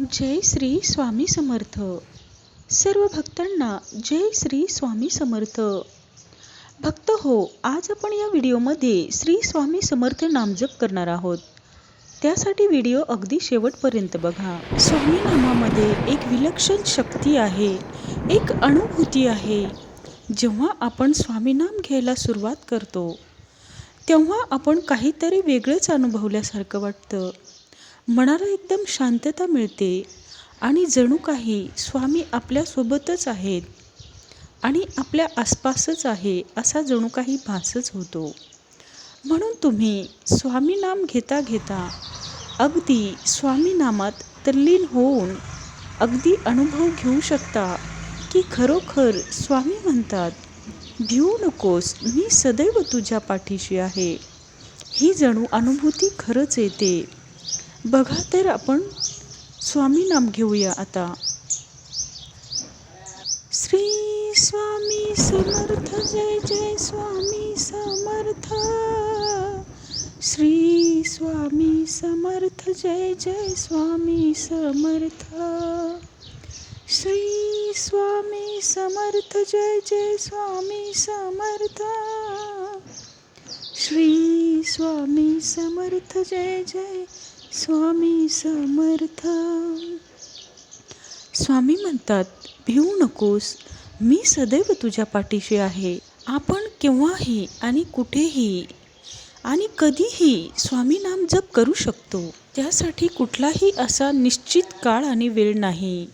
जय श्री स्वामी समर्थ. सर्व भक्तांना जय श्री स्वामी समर्थ. भक्त हो, आज आपण या व्हिडिओमध्ये श्री स्वामी समर्थ नामजप करणार आहोत. त्यासाठी व्हिडिओ अगदी शेवटपर्यंत बघा. स्वामी नामामध्ये एक विलक्षण शक्ती आहे, एक अनुभूती आहे. जेव्हा आपण स्वामी नाम घ्यायला सुरुवात करतो तेव्हा आपण काहीतरी वेगळंच अनुभवल्यासारखं वाटतं. मनाला एकदम शांतता मिळते आणि जणू काही स्वामी आपल्यासोबतच आहेत आणि आपल्या आसपासच आहे असा जणू काही भासच होतो. म्हणून तुम्ही स्वामी नाम घेता घेता अगदी स्वामी नामात तल्लीन होऊन अगदी अनुभव घेऊ शकता की खरोखर स्वामी म्हणतात, भिवू नकोस, मी सदैव तुझ्या पाठीशी आहे. ही जणू अनुभूती खरंच येते. बघा तर आपण स्वामी नाम घेऊया आता. श्री स्वामी समर्थ, जय जय स्वामी समर्थ. श्री स्वामी समर्थ, जय जय स्वामी समर्थ. श्री स्वामी समर्थ, जय जय स्वामी समर्थ. श्री स्वामी समर्थ, जय जय स्वामी समर्थ. स्वामी म्हणतात, भिवू नकोस, मी सदैव तुझ्या पाठीशी आहे. आपण केव्हाही आणि कुठेही आणि कधीही स्वामी नाम जप करू शकतो. त्यासाठी कुठलाही असा निश्चित काळ आणि वेळ नाही.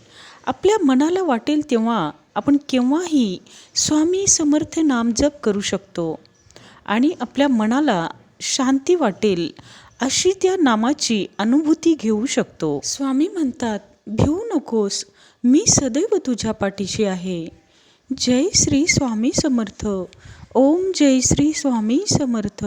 आपल्या मनाला वाटेल तेव्हा आपण केव्हाही स्वामी समर्थ नाम जप करू शकतो आणि आपल्या मनाला शांती वाटेल अशी त्या नामाची अनुभूती घेऊ शकतो. स्वामी म्हणतात, भिवू नकोस, मी सदैव तुझ्या पाठीशी आहे. जय श्री स्वामी समर्थ. ओम जय श्री स्वामी समर्थ.